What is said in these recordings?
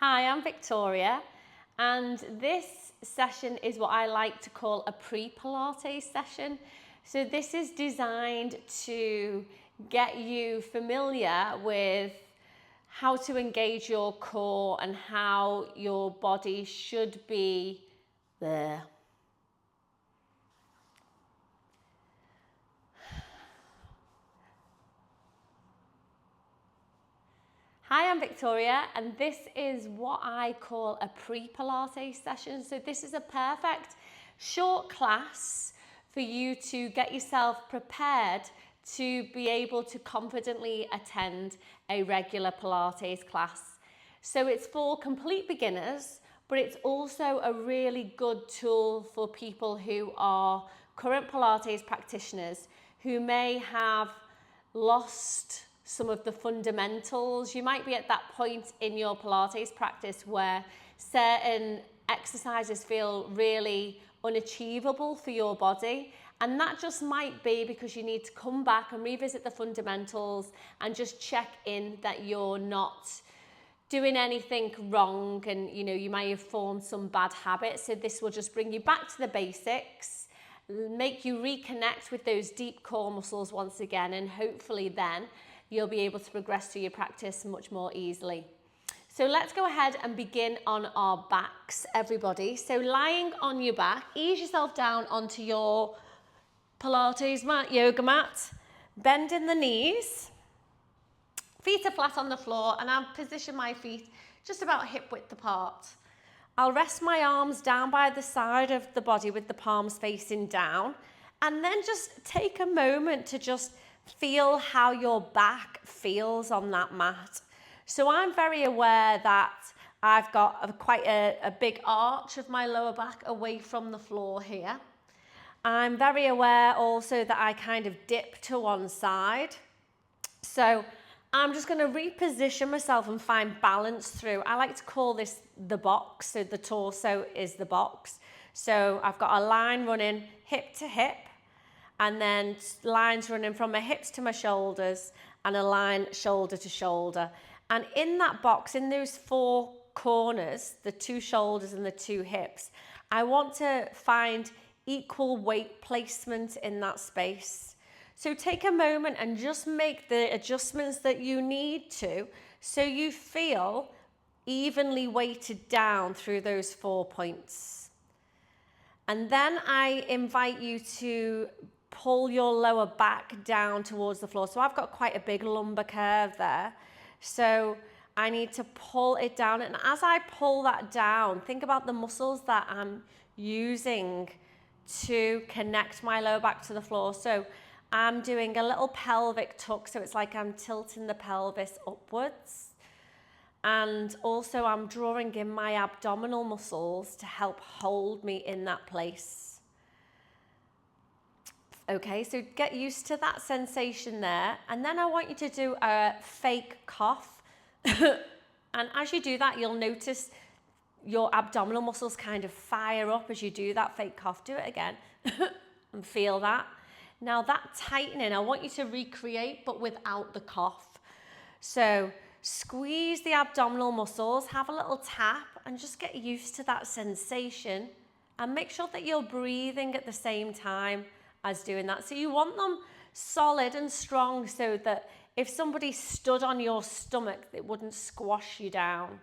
Hi, I'm Victoria, and this session is what I like to call a pre-Pilates session. So this is designed to get you familiar with how to engage your core and how your body should be there. Hi, I'm Victoria, and this is what I call a pre-Pilates session. So this is a perfect short class for you to get yourself prepared to be able to confidently attend a regular Pilates class. So it's for complete beginners, but it's also a really good tool for people who are current Pilates practitioners who may have lost some of the fundamentals. You might be at that point in your Pilates practice where certain exercises feel really unachievable for your body, and that just might be because you need to come back and revisit the fundamentals and just check in that you're not doing anything wrong, and you may have formed some bad habits. So this will just bring you back to the basics, make you reconnect with those deep core muscles once again, and hopefully then you'll be able to progress through your practice much more easily. So let's go ahead and begin on our backs, everybody. So lying on your back, ease yourself down onto your Pilates mat, yoga mat, bend in the knees, feet are flat on the floor, and I'll position my feet just about hip width apart. I'll rest my arms down by the side of the body with the palms facing down, and then just take a moment to just feel how your back feels on that mat. So I'm very aware that I've got quite a big arch of my lower back away from the floor here. I'm very aware also that I kind of dip to one side. So I'm just going to reposition myself and find balance through. I like to call this the box. So the torso is the box. So I've got a line running hip to hip, and then lines running from my hips to my shoulders, and a line shoulder to shoulder. And in that box, in those four corners, the two shoulders and the two hips, I want to find equal weight placement in that space. So take a moment and just make the adjustments that you need to, so you feel evenly weighted down through those 4 points. And then I invite you to pull your lower back down towards the floor. So I've got quite a big lumbar curve there. So I need to pull it down. And as I pull that down, think about the muscles that I'm using to connect my lower back to the floor. So I'm doing a little pelvic tuck. So it's like I'm tilting the pelvis upwards. And also I'm drawing in my abdominal muscles to help hold me in that place. Okay, so get used to that sensation there. And then I want you to do a fake cough. And as you do that, you'll notice your abdominal muscles kind of fire up as you do that fake cough. Do it again and feel that. Now that tightening, I want you to recreate, but without the cough. So squeeze the abdominal muscles, have a little tap, and just get used to that sensation. And make sure that you're breathing at the same time as doing that. So you want them solid and strong so that if somebody stood on your stomach, it wouldn't squash you down.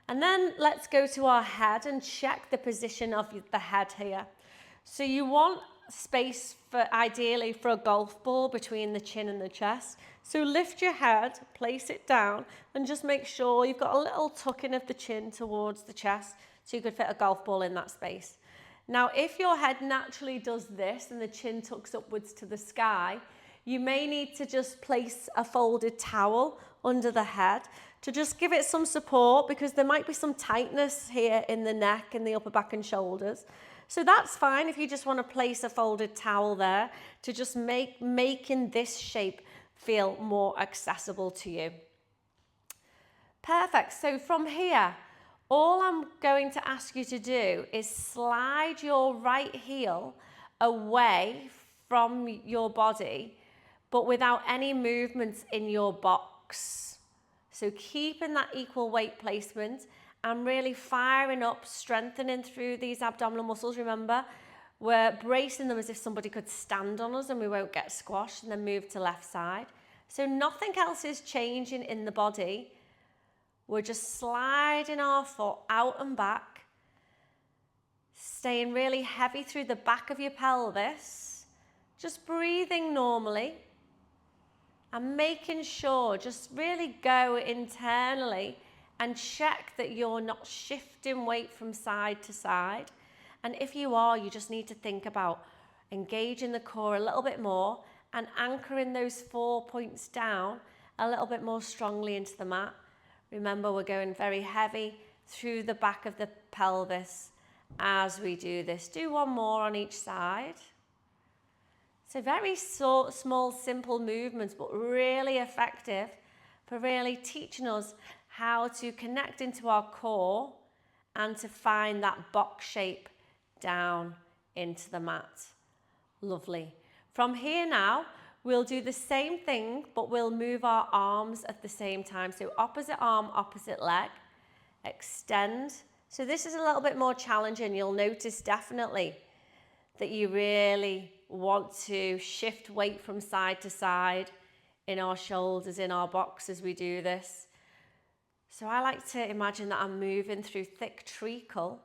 And then let's go to our head and check the position of the head here. So you want space ideally for a golf ball between the chin and the chest. So lift your head, place it down, and just make sure you've got a little tucking of the chin towards the chest so you could fit a golf ball in that space. Now, if your head naturally does this and the chin tucks upwards to the sky, you may need to just place a folded towel under the head to just give it some support, because there might be some tightness here in the neck and the upper back and shoulders. So that's fine if you just want to place a folded towel there to just making this shape feel more accessible to you. Perfect. So from here, all I'm going to ask you to do is slide your right heel away from your body, but without any movements in your box. So keeping that equal weight placement and really firing up, strengthening through these abdominal muscles. Remember, we're bracing them as if somebody could stand on us and we won't get squashed, and then move to left side. So nothing else is changing in the body. We're just sliding our foot out and back, staying really heavy through the back of your pelvis, just breathing normally and making sure, just really go internally and check that you're not shifting weight from side to side. And if you are, you just need to think about engaging the core a little bit more and anchoring those 4 points down a little bit more strongly into the mat. Remember, we're going very heavy through the back of the pelvis as we do this. Do one more on each side. So very small, simple movements, but really effective for really teaching us how to connect into our core and to find that box shape down into the mat. Lovely. From here now, we'll do the same thing, but we'll move our arms at the same time. So opposite arm, opposite leg, extend. So this is a little bit more challenging. You'll notice definitely that you really want to shift weight from side to side in our shoulders, in our box as we do this. So I like to imagine that I'm moving through thick treacle,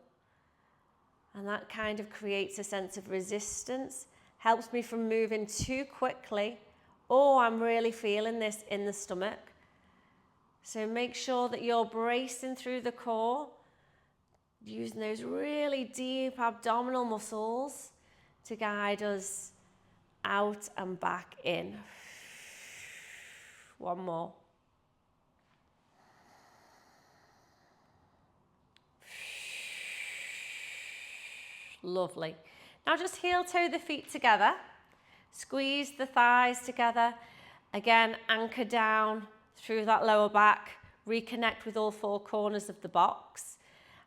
and that kind of creates a sense of resistance, helps me from moving too quickly, or I'm really feeling this in the stomach. So make sure that you're bracing through the core, using those really deep abdominal muscles to guide us out and back in. One more. Lovely. Now just heel toe the feet together. Squeeze the thighs together. Again, anchor down through that lower back. Reconnect with all 4 corners of the box.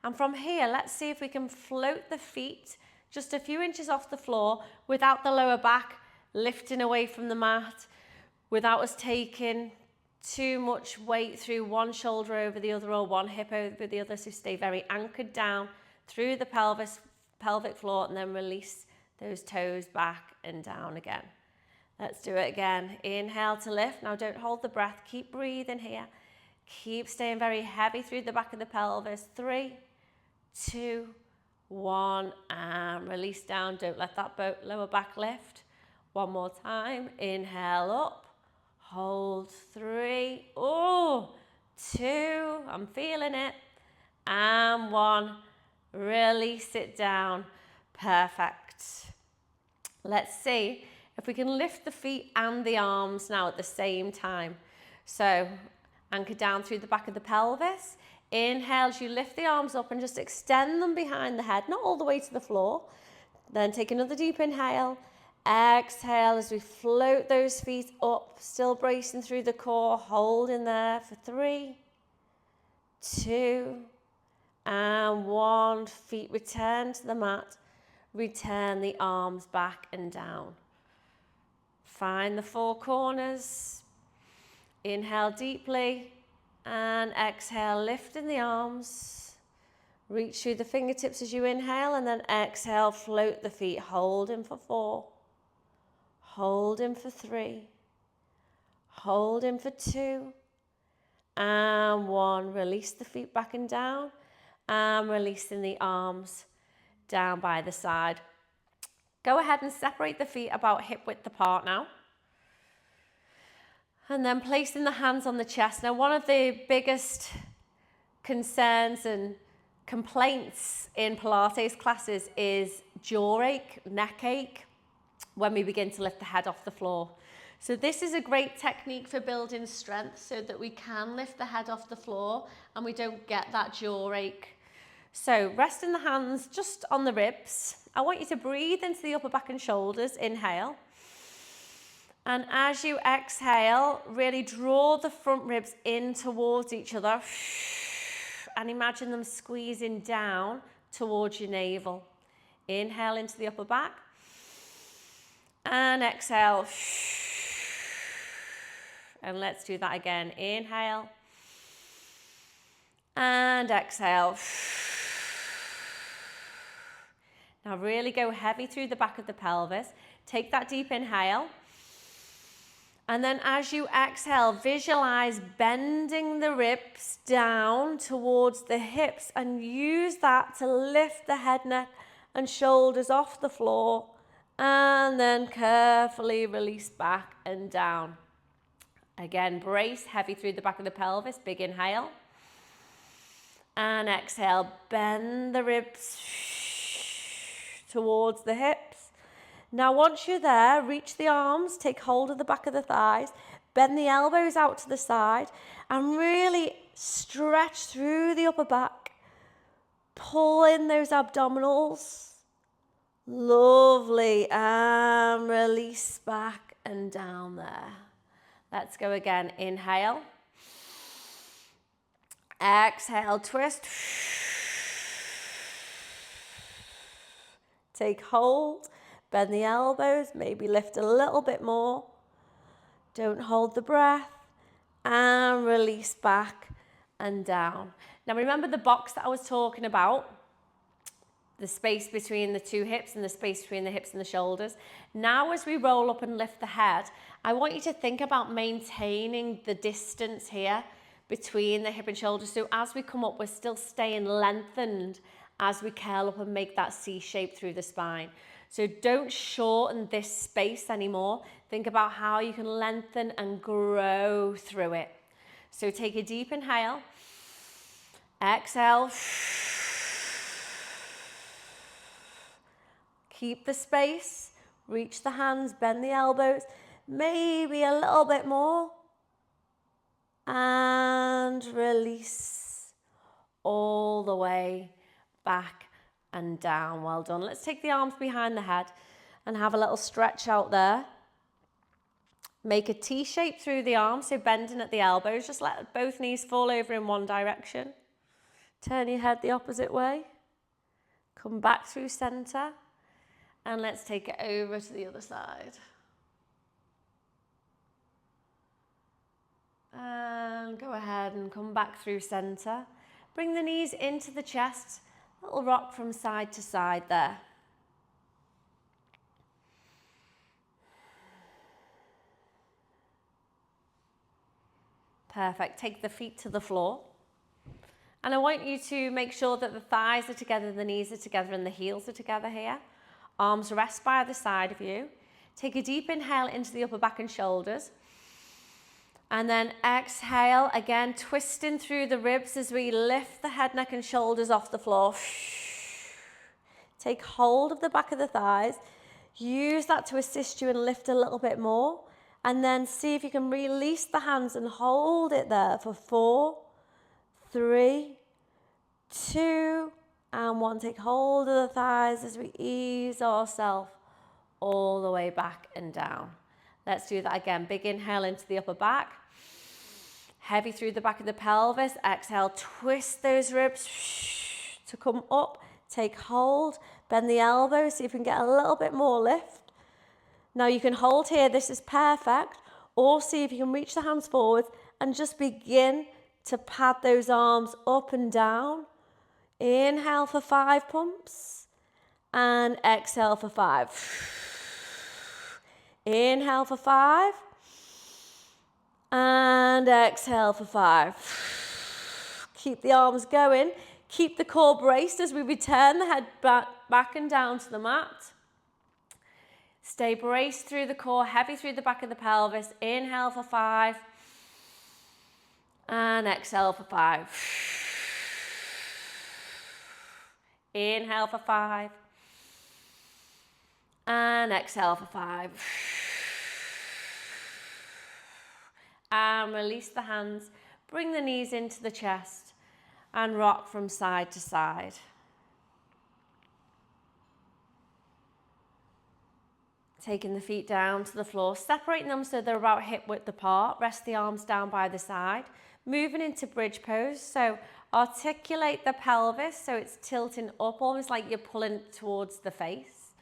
And from here, let's see if we can float the feet just a few inches off the floor without the lower back lifting away from the mat, without us taking too much weight through one shoulder over the other or one hip over the other. So stay very anchored down through the pelvic floor, and then release those toes back and down again. Let's do it again. Inhale to lift. Now don't hold the breath. Keep breathing here. Keep staying very heavy through the back of the pelvis. 3, 2, 1, and release down. Don't let that lower back lift. One more time. Inhale up. Hold. 3, 2, I'm feeling it. And 1. Release it down. Perfect. Let's see if we can lift the feet and the arms now at the same time. So anchor down through the back of the pelvis. Inhale as you lift the arms up and just extend them behind the head, not all the way to the floor. Then take another deep inhale. Exhale as we float those feet up, still bracing through the core. Hold in there for 3, 2, and 1. Feet return to the mat. Return the arms back and down. Find the 4 corners. Inhale deeply and exhale, lifting the arms. Reach through the fingertips as you inhale, and then exhale, float the feet. Hold in for 4. Hold in for 3. Hold in for 2. And 1. Release the feet back and down. And releasing the arms down by the side. Go ahead and separate the feet about hip width apart now. And then placing the hands on the chest. Now, one of the biggest concerns and complaints in Pilates classes is jaw ache, neck ache, when we begin to lift the head off the floor. So this is a great technique for building strength so that we can lift the head off the floor and we don't get that jaw ache. So resting the hands just on the ribs. I want you to breathe into the upper back and shoulders. Inhale. And as you exhale, really draw the front ribs in towards each other. And imagine them squeezing down towards your navel. Inhale into the upper back. And exhale. And let's do that again. Inhale. And exhale. Now really go heavy through the back of the pelvis. Take that deep inhale. And then as you exhale, visualize bending the ribs down towards the hips and use that to lift the head, neck and shoulders off the floor, and then carefully release back and down. Again, brace heavy through the back of the pelvis, big inhale. And exhale, bend the ribs towards the hips. Now, once you're there, reach the arms, take hold of the back of the thighs, bend the elbows out to the side, and really stretch through the upper back. Pull in those abdominals. Lovely. And release back and down there. Let's go again. Inhale. Exhale, twist. Take hold. Bend the elbows, maybe lift a little bit more. Don't hold the breath. And release back and down. Now remember the box that I was talking about? The space between the two hips and the space between the hips and the shoulders. Now as we roll up and lift the head, I want you to think about maintaining the distance here between the hip and shoulder. So as we come up, we're still staying lengthened as we curl up and make that C shape through the spine. So don't shorten this space anymore. Think about how you can lengthen and grow through it. So take a deep inhale. Exhale. Keep the space. Reach the hands, bend the elbows. Maybe a little bit more. And release all the way back and down. Well done. Let's take the arms behind the head and have a little stretch out there. Make a T shape through the arms, so bending at the elbows. Just let both knees fall over in one direction. Turn your head the opposite way. Come back through center. And let's take it over to the other side. And go ahead and come back through center. Bring the knees into the chest. Little rock from side to side there. Perfect. Take the feet to the floor. And I want you to make sure that the thighs are together, the knees are together, and the heels are together here. Arms rest by the side of you. Take a deep inhale into the upper back and shoulders. And then exhale, again, twisting through the ribs as we lift the head, neck, and shoulders off the floor. Take hold of the back of the thighs. Use that to assist you and lift a little bit more. And then see if you can release the hands and hold it there for 4, 3, 2, and 1. Take hold of the thighs as we ease ourselves all the way back and down. Let's do that again. Big inhale into the upper back. Heavy through the back of the pelvis. Exhale, twist those ribs to come up. Take hold. Bend the elbows. See if you can get a little bit more lift. Now you can hold here. This is perfect. Or see if you can reach the hands forward and just begin to pad those arms up and down. Inhale for 5 pumps. And exhale for 5. Inhale for 5. And exhale for 5. Keep the arms going. Keep the core braced as we return the head back and down to the mat. Stay braced through the core, heavy through the back of the pelvis. Inhale for 5. And exhale for 5. Inhale for 5. And exhale for 5. And release the hands. Bring the knees into the chest and rock from side to side. Taking the feet down to the floor, separating them so they're about hip width apart. Rest the arms down by the side. Moving into bridge pose. So articulate the pelvis so it's tilting up, almost like you're pulling towards the face.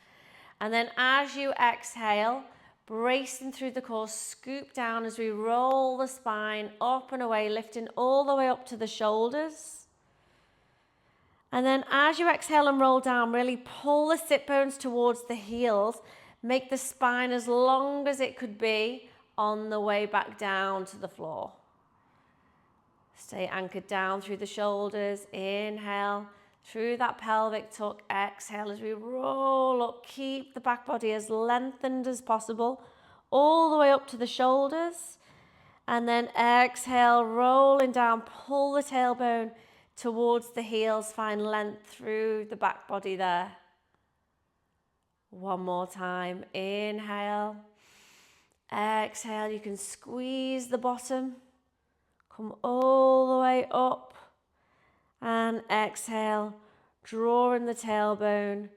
And then as you exhale, bracing through the core, scoop down as we roll the spine up and away, lifting all the way up to the shoulders. And then as you exhale and roll down, really pull the sit bones towards the heels. Make the spine as long as it could be on the way back down to the floor. Stay anchored down through the shoulders. Inhale through that pelvic tuck. Exhale as we roll up. Keep the back body as lengthened as possible, all the way up to the shoulders. And then exhale, rolling down. Pull the tailbone towards the heels. Find length through the back body there. One more time. Inhale. Exhale. You can squeeze the bottom. Come all the way up. And exhale. Drawing the tailbone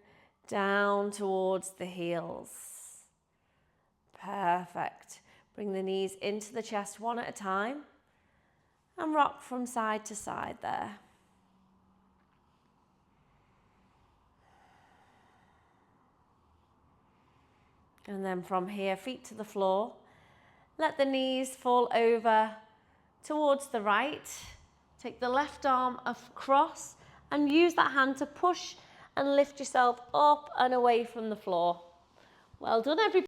down towards the heels. Perfect. Bring the knees into the chest one at a time. And rock from side to side there. And then from here, feet to the floor. Let the knees fall over towards the right. Take the left arm across and use that hand to push and lift yourself up and away from the floor. Well done, everybody.